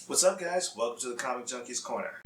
What's up, guys? Welcome to the Comic Junkies Corner.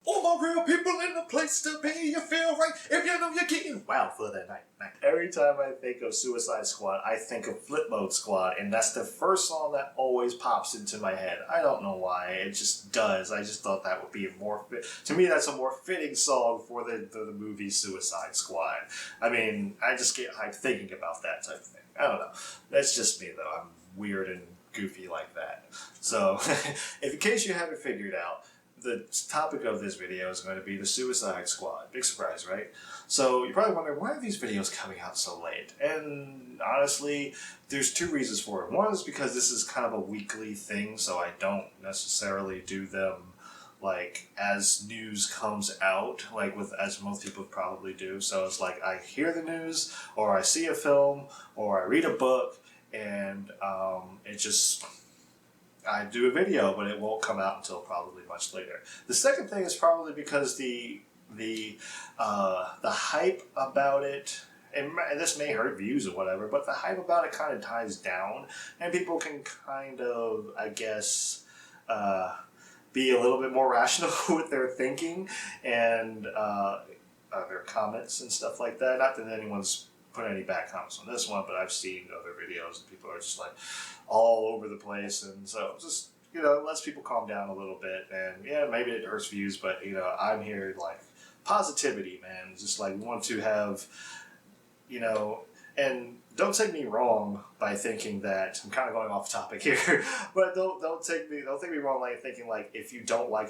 All my real people in the place to be, you feel right if you know you're getting wild for that night. Every time I think of Suicide Squad, I think of Flip Mode Squad, and that's the first song that always pops into my head. I don't know why, it just does. I just thought that would be a more to me, that's a more fitting song for the movie Suicide Squad. I mean, I just get hyped thinking about that type of thing. I don't know. That's just me, though. I'm weird and goofy like that. So, if in case you haven't figured out, the topic of this video is going to be the Suicide Squad. Big surprise, right? So you're probably wondering, why are these videos coming out so late? And honestly, there's two reasons for it. One is because this is kind of a weekly thing, so I don't necessarily do them like as news comes out, like with as most people probably do. So it's like I hear the news, or I see a film, or I read a book, and it just... I do a video, but it won't come out until probably much later. The second thing is probably because the hype about it, and this may hurt views or whatever, but the hype about it kind of dies down, and people can kind of, I guess, be a little bit more rational with their thinking and their comments and stuff like that. Not that anyone's put any bad comments on this one, but I've seen other videos and people are just like all over the place, and so just, you know, lets people calm down a little bit. And yeah, maybe it hurts views, but you know, I'm here like positivity, man. Just like want to have, you know, and don't take me wrong by thinking that I'm kind of going off topic here, but don't take me wrong like thinking like if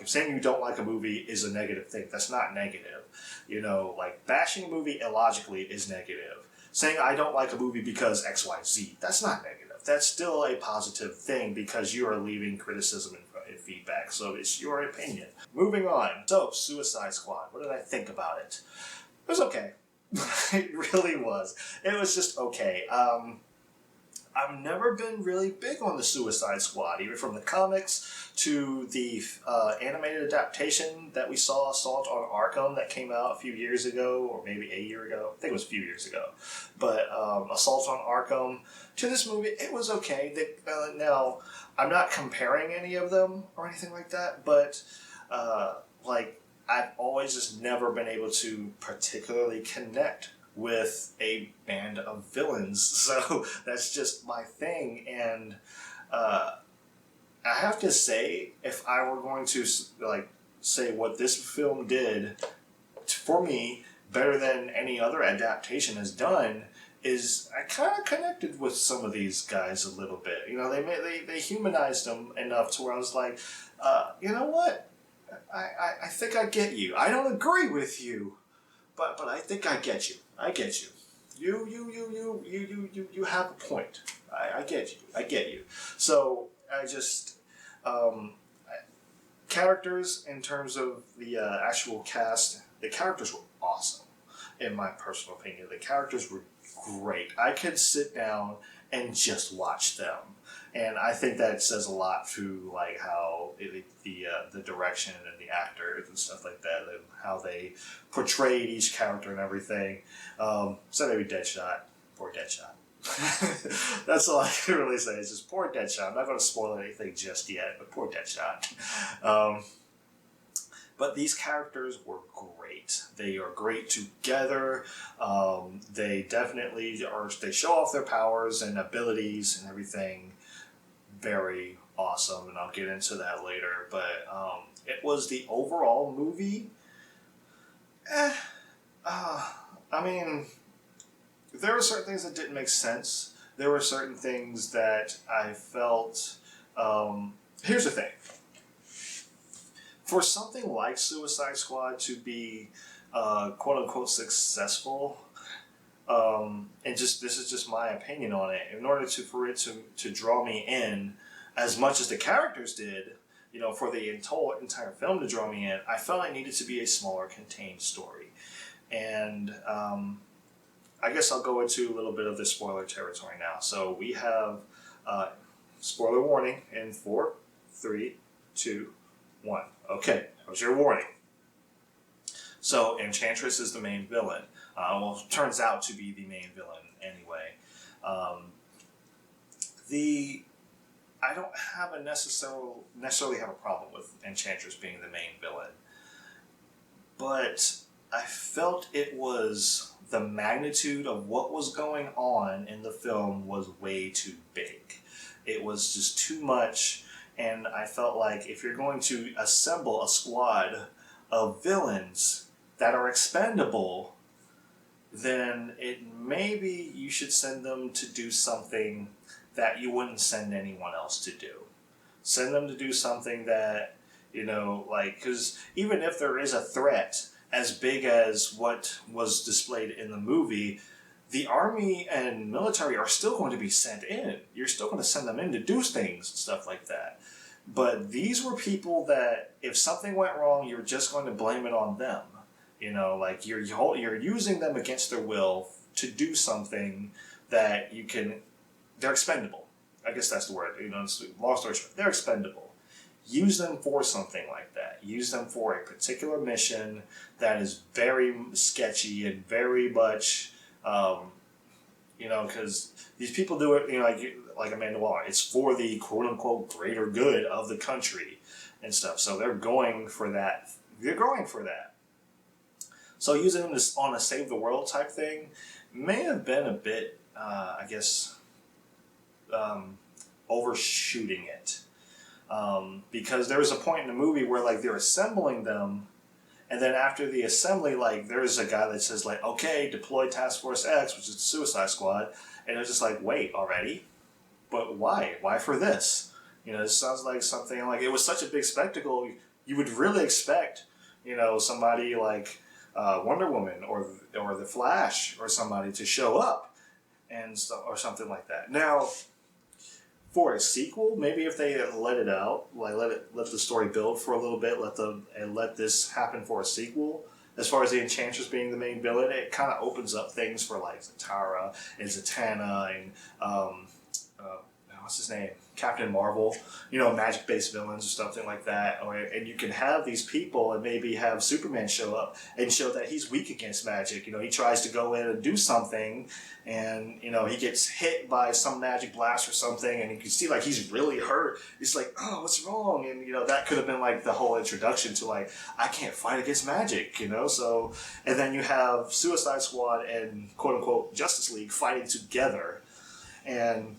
saying you don't like a movie is a negative thing. That's not negative. You know, like bashing a movie illogically is negative. Saying I don't like a movie because X, Y, Z, that's not negative. That's still a positive thing because you are leaving criticism and feedback. So it's your opinion. Moving on. So, Suicide Squad. What did I think about it? It was okay. It really was. It was just okay. I've never been really big on the Suicide Squad, even from the comics to the animated adaptation that we saw, Assault on Arkham, that came out a few years ago, or maybe a year ago. I think it was a few years ago. But Assault on Arkham, to this movie, it was okay. Now, I'm not comparing any of them or anything like that, but like I've always just never been able to particularly connect with a band of villains, so that's just my thing. And I have to say, if I were going to like say what this film did for me better than any other adaptation has done, is I kind of connected with some of these guys a little bit. You know, they humanized them enough to where I was like, you know what, I think I get you. I don't agree with you, but I think I get you. I get you. You have a point. I get you. I get you. So I just characters in terms of the actual cast. The characters were awesome, in my personal opinion. The characters were great. I could sit down and just watch them. And I think that says a lot to like how the direction and the actors and stuff like that, and how they portrayed each character and everything. So maybe Deadshot, poor Deadshot. That's all I can really say. It's just poor Deadshot. I'm not going to spoil anything just yet, but poor Deadshot. But these characters were great. They are great together. They definitely are. They show off their powers and abilities and everything. Very awesome, and I'll get into that later. But it was the overall movie. I mean, there were certain things that didn't make sense. There were certain things that I felt. Here's the thing. For something like Suicide Squad to be quote unquote successful, and just this is just my opinion on it. In order for it to draw me in as much as the characters did, you know, for the entire film to draw me in, I felt it needed to be a smaller, contained story. And I guess I'll go into a little bit of the spoiler territory now. So we have spoiler warning in 4, 3, 2, 1. Okay, that was your warning. So Enchantress is the main villain. Well, turns out to be the main villain anyway. I don't have a necessarily have a problem with Enchantress being the main villain, but I felt it was the magnitude of what was going on in the film was way too big. It was just too much, and I felt like if you're going to assemble a squad of villains that are expendable, then maybe you should send them to do something that you wouldn't send anyone else to do. Send them to do something that, because even if there is a threat as big as what was displayed in the movie, the army and military are still going to be sent in. You're still going to send them in to do things and stuff like that. But these were people that if something went wrong, you're just going to blame it on them. You're using them against their will to do something that they're expendable. I guess that's the word. Long story short, they're expendable. Use them for something like that. Use them for a particular mission that is very sketchy and very much, because these people do it, like Amanda Waller. It's for the quote-unquote greater good of the country and stuff. So they're going for that. So using them on a save the world type thing may have been a bit, overshooting it. Because there was a point in the movie where they're assembling them, and then after the assembly, there's a guy that says okay, deploy Task Force X, which is the Suicide Squad, and it was just wait, already? But why? Why for this? This sounds like something it was such a big spectacle. You would really expect, somebody like Wonder Woman or the Flash or somebody to show up and stuff or something like that. Now, for a sequel, maybe if they let it out, let the story build for a little bit, let this happen for a sequel. As far as the Enchantress being the main villain, it kind of opens up things for Zatara and Zatanna and what's his name, Captain Marvel, magic-based villains or something like that. And you can have these people and maybe have Superman show up and show that he's weak against magic. He tries to go in and do something, and he gets hit by some magic blast or something, and you can see he's really hurt. It's oh, what's wrong? And that could have been the whole introduction to I can't fight against magic. So, and then you have Suicide Squad and quote-unquote Justice League fighting together, and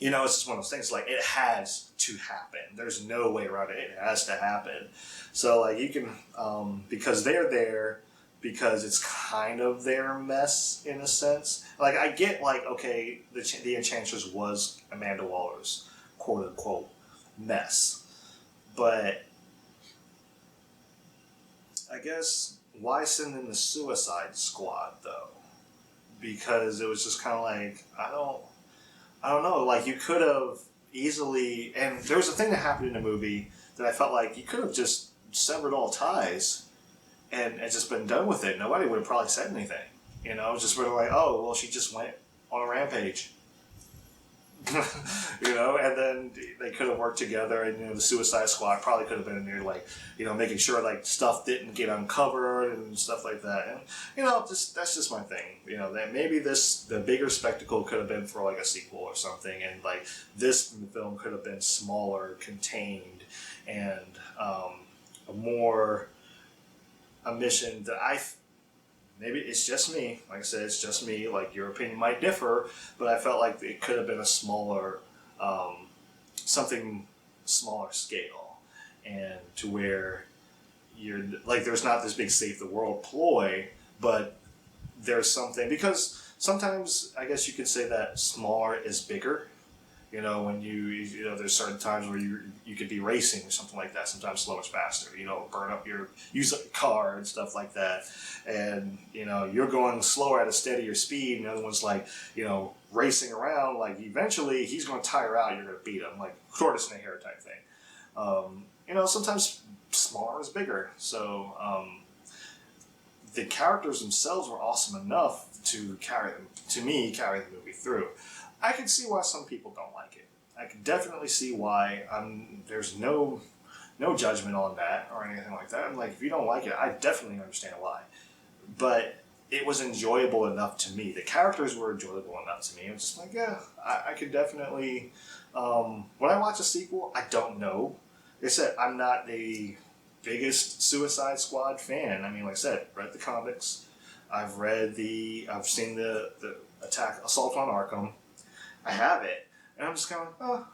it's just one of those things. It has to happen. There's no way around it. It has to happen. So you can because they're there because it's kind of their mess in a sense. I get okay, the Enchantress was Amanda Waller's quote unquote mess, but I guess why send in the Suicide Squad though? Because it was just kind of I don't know, you could have easily, and there was a thing that happened in the movie that I felt you could have just severed all ties and just been done with it. Nobody would have probably said anything, just sort of oh, well, she just went on a rampage. And then they could have worked together, and the Suicide Squad probably could have been in there, making sure stuff didn't get uncovered and stuff like that. And that's just my thing. That maybe the bigger spectacle could have been for a sequel or something, and this film could have been smaller, contained, and a mission that maybe it's just me. Like I said, it's just me. Your opinion might differ, but I felt it could have been a smaller, something smaller scale, and to where you're there's not this big save the world ploy, but there's something, because sometimes I guess you could say that smaller is bigger. When there's certain times where you could be racing or something like that. Sometimes slower is faster. Use a car and stuff like that. And, you're going slower at a steadier speed. And the other one's racing around. Eventually he's going to tire out. You're going to beat him. Tortoise and a hare type thing. Sometimes smaller is bigger. So, the characters themselves were awesome enough to carry the movie through. I can see why some people don't like it. I can definitely see why. There's no judgment on that or anything like that. I'm like, if you don't like it, I definitely understand why. But it was enjoyable enough to me. The characters were enjoyable enough to me. I'm just like, yeah, I could definitely. When I watch a sequel, I don't know. Like I said, I'm not the biggest Suicide Squad fan. I mean, like I said, read the comics. I've seen the Assault on Arkham. I have it, and I'm just kind of, oh,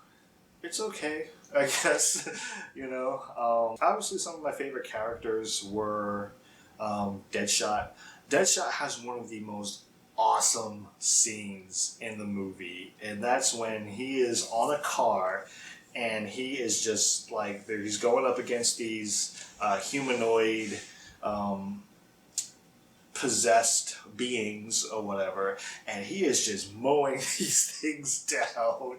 it's okay, I guess. Obviously, some of my favorite characters were Deadshot. Deadshot has one of the most awesome scenes in the movie, and that's when he is on a car and he is just like, he's going up against these humanoid possessed beings or whatever, and he is just mowing these things down.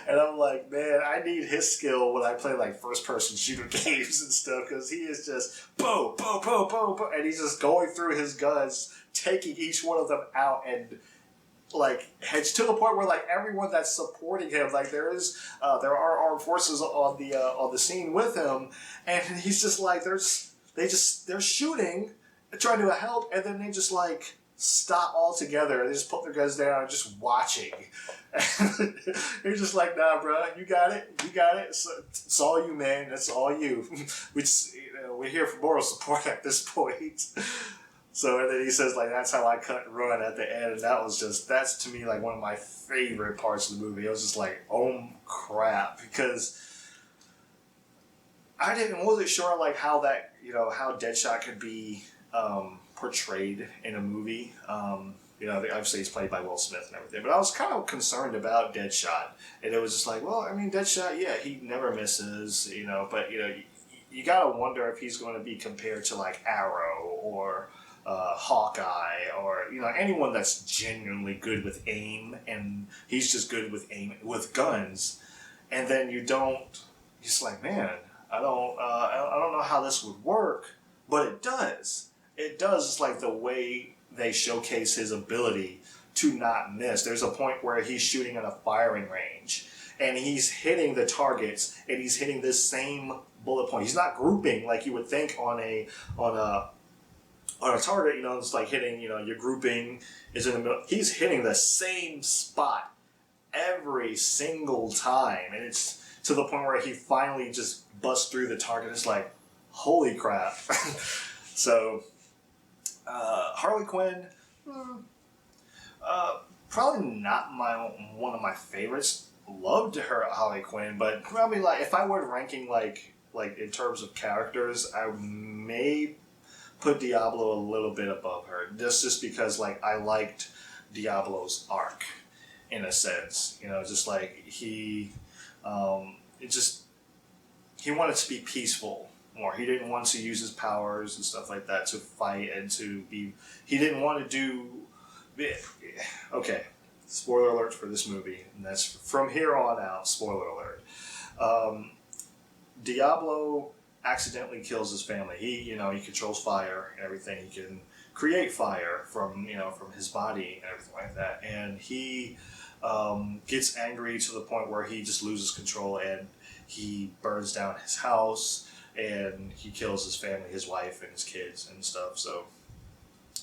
And I'm like, man, I need his skill when I play like first person shooter games and stuff, because he is just boom, boom, boom, boom, boom, and he's just going through his guns, taking each one of them out, and like, it's to the point where like everyone that's supporting him, like there are armed forces on the scene with him, and he's just like, they're shooting, trying to help, and then they just like stop altogether. They just put their guns down and just watching. And you're just like, nah, bro, you got it. It's all you, man. That's all you. We're here for moral support at this point. So, and then he says, like, that's how I cut and run at the end. And that's to me, like, one of my favorite parts of the movie. It was just like, oh, crap. Because wasn't sure, like, how Deadshot could be portrayed in a movie. Obviously he's played by Will Smith and everything. But I was kind of concerned about Deadshot. And it was just like, well, I mean, Deadshot, yeah, he never misses, but, you got to wonder if he's going to be compared to, like, Arrow or Hawkeye, or anyone that's genuinely good with aim, and he's just good with aim with guns, and then you're just like, man, I don't know how this would work, but it does. It's like the way they showcase his ability to not miss. There's a point where he's shooting at a firing range, and he's hitting the targets, and he's hitting this same bullet point. He's not grouping like you would think on a target, it's like hitting, your grouping is in the middle. He's hitting the same spot every single time. And it's to the point where he finally just busts through the target. It's like, holy crap. So, Harley Quinn, probably not one of my favorites. Loved her, Harley Quinn, but probably like, if I were ranking like in terms of characters, I may put Diablo a little bit above her, just because like I liked Diablo's arc in a sense, just like he wanted to be peaceful more. He didn't want to use his powers and stuff like that to fight and he didn't want to do. Okay, spoiler alert for this movie, and that's from here on out. Spoiler alert. Diablo accidentally kills his family. He controls fire and everything. He can create fire from his body and everything like that. And he gets angry to the point where he just loses control, and he burns down his house, and he kills his family, his wife and his kids and stuff. So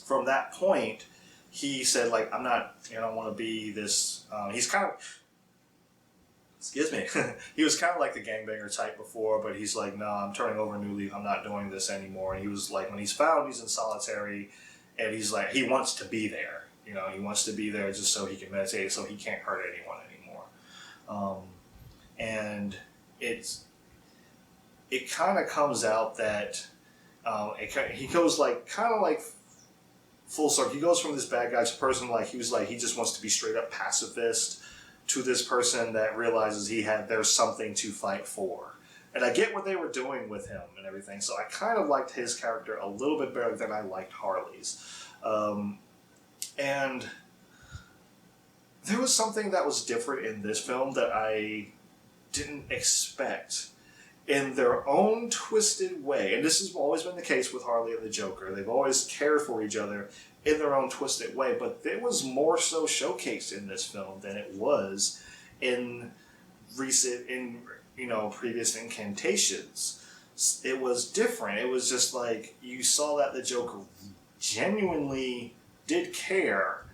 from that point, he said, like, I don't want to be this. He's kind of. Excuse me. He was kind of like the gangbanger type before, but he's like, no, I'm turning over a new leaf. I'm not doing this anymore. And he was like, when he's in solitary, and he's like, he wants to be there. He wants to be there just so he can meditate, so he can't hurt anyone anymore. And it kind of comes out that he goes like kind of like full circle. He goes from this bad guy to person like he just wants to be straight up pacifist, to this person that realizes there's something to fight for. And I get what they were doing with him and everything, so I kind of liked his character a little bit better than I liked Harley's. And there was something that was different in this film that I didn't expect. in their own twisted way, and this has always been the case with Harley and the Joker. They've always cared for each other in their own twisted way, but it was more so showcased in this film than it was in previous incantations. It was different. It was just like you saw that the Joker genuinely did care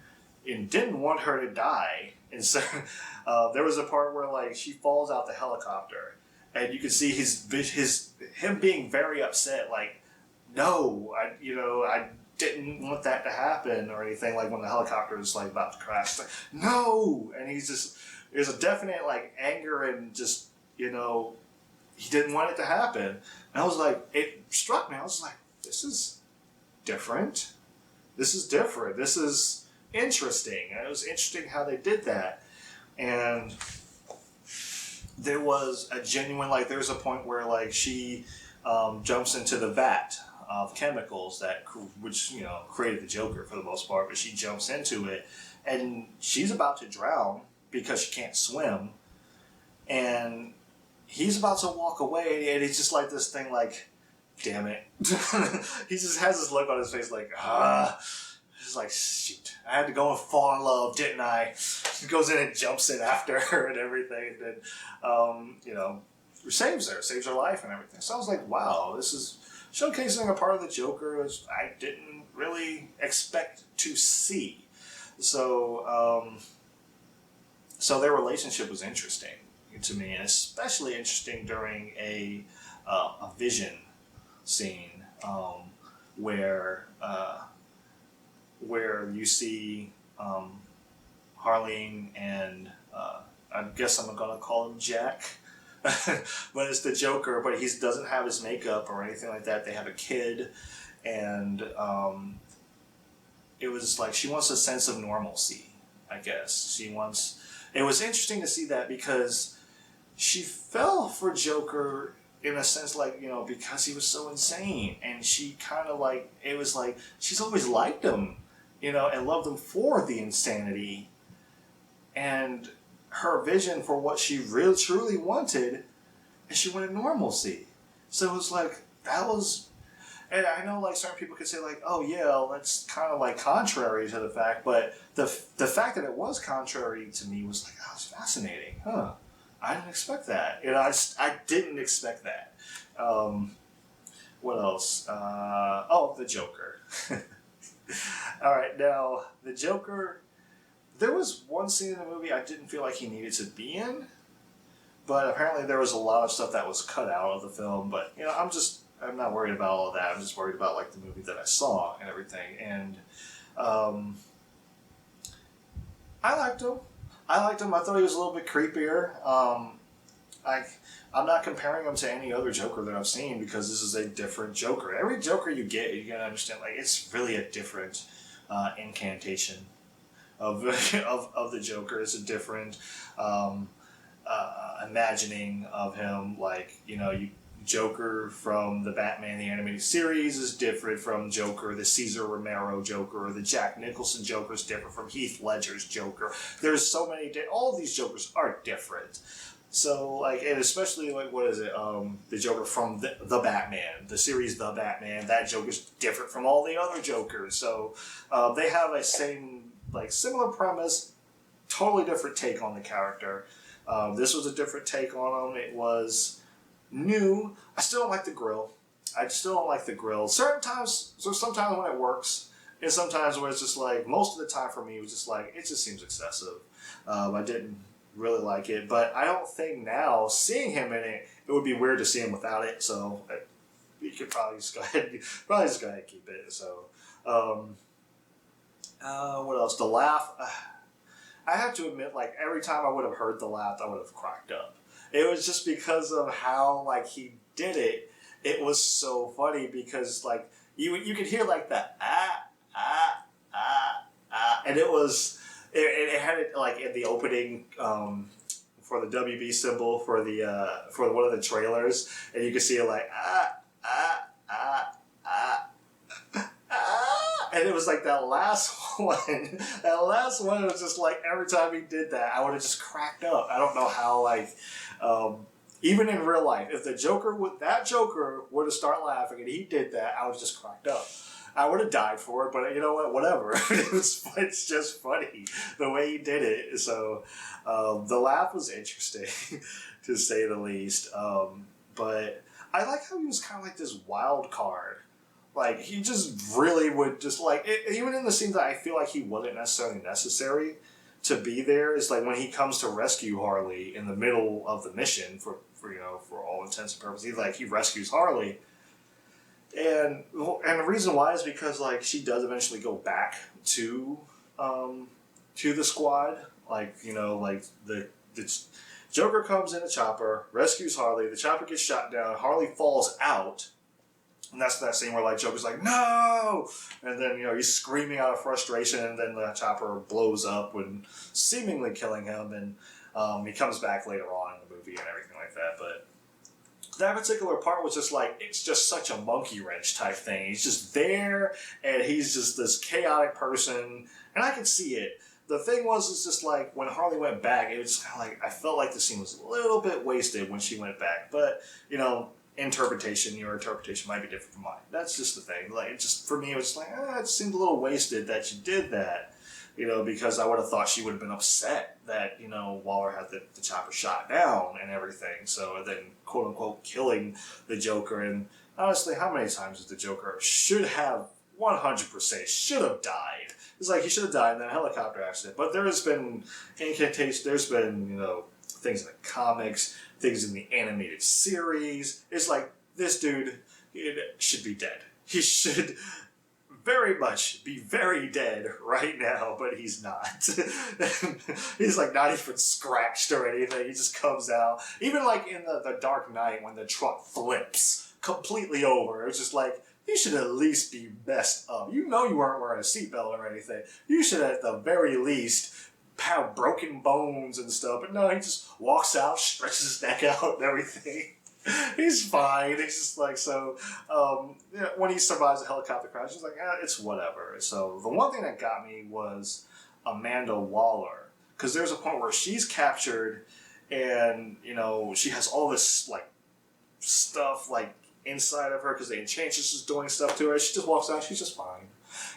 and didn't want her to die. And so there was a part where like she falls out the helicopter, and you can see him being very upset. Like, no, I didn't want that to happen or anything. Like when the helicopter is like about to crash, like, no, and there's a definite like anger and just he didn't want it to happen. And I was like, it struck me. I was like, this is different. This is different. This is interesting. And it was interesting how they did that. And there was a genuine, like, there's a point where, like, she jumps into the vat of chemicals which created the Joker for the most part, but she jumps into it, and she's about to drown because she can't swim, and he's about to walk away, and it's just like this thing, like, damn it. He just has this look on his face, like, He's like, shoot, I had to go and fall in love, didn't I? He goes in and jumps in after her and everything, and then, saves her life and everything. So I was like, wow, this is showcasing a part of the Joker which I didn't really expect to see. So, so their relationship was interesting to me, and especially interesting during a vision scene where you see Harleen and I guess I'm gonna call him Jack, but it's the Joker. But he doesn't have his makeup or anything like that. They have a kid, and it was like she wants a sense of normalcy. I guess she wants. It was interesting to see that because she fell for Joker in a sense, like, because he was so insane, and she kind of like, it was like she's always liked him, and loved him for the insanity, and her vision for what she really truly wanted, and she wanted normalcy. So it was like, that was, and I know like certain people could say like, oh yeah, that's kind of like contrary to the fact, but the fact that it was contrary to me was like, oh, it's fascinating, huh? I didn't expect that. I didn't expect that. What else? The Joker. All right, now the Joker. There was one scene in the movie I didn't feel like he needed to be in, but apparently there was a lot of stuff that was cut out of the film. But I'm not worried about all of that. I'm just worried about like the movie that I saw and everything. And I liked him. I thought he was a little bit creepier. I'm not comparing him to any other Joker that I've seen because this is a different Joker. Every Joker you get, you gotta understand, like, it's really a different incantation of the Joker. It's a different imagining of him. Like, Joker from the Batman the Animated Series is different from Joker, the Cesar Romero Joker, or the Jack Nicholson Joker is different from Heath Ledger's Joker. There's so many, all of these Jokers are different. So, like, and especially, like, what is it, the Joker from the Batman, the series The Batman, that Joker's different from all the other Jokers. So, they have a similar premise, totally different take on the character. This was a different take on him. It was new. I still don't like the grill. Sometimes when it works, and sometimes when it's just like, most of the time for me, it was just like, it just seems excessive. I didn't really like it, but I don't think now, seeing him in it, it would be weird to see him without it, so you could probably just go ahead and keep it. So, what else? The laugh. I have to admit, like, every time I would have heard the laugh, I would have cracked up. It was just because of how, like, he did it. It was so funny because, like, you could hear, like, the and it had it, like, in the opening, for the WB symbol for one of the trailers, and you could see it, like, and it was like that last one. That last one was just like, every time he did that, I would have just cracked up. I don't know how, like, Even in real life, if that Joker would have started laughing and he did that, I would have just cracked up. I would have died for it, but you know what? Whatever. It's just funny the way he did it. So the laugh was interesting, to say the least. But I like how he was kind of like this wild card. Like, he just really would just, like, even in the scenes that I feel like he wasn't necessarily necessary to be there, is like when he comes to rescue Harley in the middle of the mission, for all intents and purposes, he rescues Harley. And the reason why is because, like, she does eventually go back to the squad. Like, the Joker comes in a chopper, rescues Harley, the chopper gets shot down, Harley falls out. And that's that scene where, like, Joker's like, no! And then, he's screaming out of frustration, and then the chopper blows up and seemingly killing him. And he comes back later on in the movie and everything like that. But that particular part was just like, it's just such a monkey wrench type thing. He's just there, and he's just this chaotic person. And I could see it. The thing was, it's just like, when Harley went back, it was kind of like, I felt like the scene was a little bit wasted when she went back. But, your interpretation might be different from mine. That's just the thing. Like, it just, for me, it was just like, it seemed a little wasted that you did that, because I would have thought she would have been upset that, Waller had the chopper shot down and everything. So then, quote unquote, killing the Joker. And honestly, how many times did the Joker should have 100% should have died? It's like, he should have died in that helicopter accident. But there has been incantation, there's been, things in the comics, things in the animated series. It's like, this dude should be dead. He should very much be very dead right now, but he's not. He's like not even scratched or anything. He just comes out. Even like in the Dark Knight when the truck flips completely over, it's just like, you should at least be messed up. You weren't wearing a seatbelt or anything. You should at the very least have broken bones and stuff. But no, he just walks out, stretches his neck out and everything. He's fine. He's just like, so, when he survives a helicopter crash, he's like, it's whatever. So the one thing that got me was Amanda Waller. Because there's a point where she's captured and, she has all this, like, stuff, like, inside of her because the Enchantress is doing stuff to her. She just walks out, she's just fine.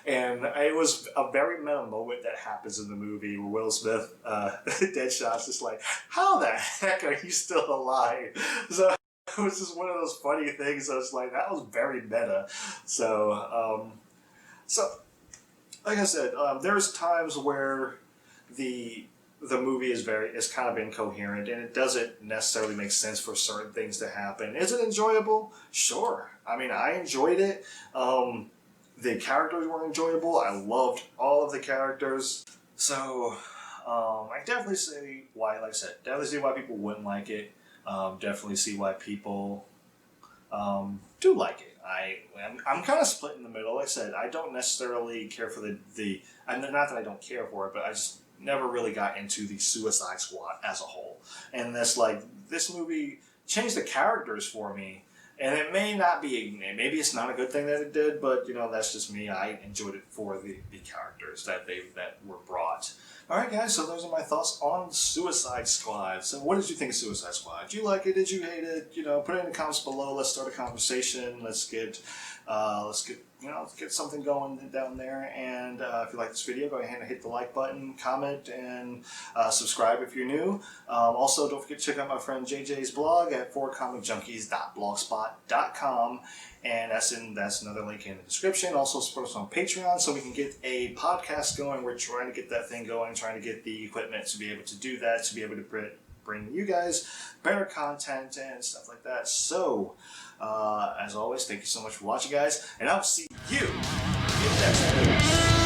And it was a very meta moment that happens in the movie where Will Smith, Deadshot's just like, how the heck are you still alive? So it was just one of those funny things. I was like, that was very meta. So, like I said, there's times where the movie is kind of incoherent and it doesn't necessarily make sense for certain things to happen. Is it enjoyable? Sure. I mean, I enjoyed it. The characters were enjoyable. I loved all of the characters. So, I definitely see why, like I said, definitely see why people wouldn't like it. Definitely see why people do like it. I'm kind of split in the middle. Like I said, I don't necessarily care for the not that I don't care for it, but I just never really got into the Suicide Squad as a whole. And this movie changed the characters for me. And it may not be, maybe it's not a good thing that it did, but that's just me. I enjoyed it for the characters that were brought. Alright guys, so those are my thoughts on Suicide Squad. So what did you think of Suicide Squad? Did you like it? Did you hate it? Put it in the comments below. Let's start a conversation. Let's get something going down there. And if you like this video, go ahead and hit the like button, comment, and subscribe if you're new. Also, don't forget to check out my friend JJ's blog at 4comicjunkies.blogspot.com. And that's another link in the description. Also, support us on Patreon so we can get a podcast going. We're trying to get that thing going, trying to get the equipment to be able to do that, to be able to bring you guys better content and stuff like that. So, as always, thank you so much for watching, guys, and I'll see you in the next video.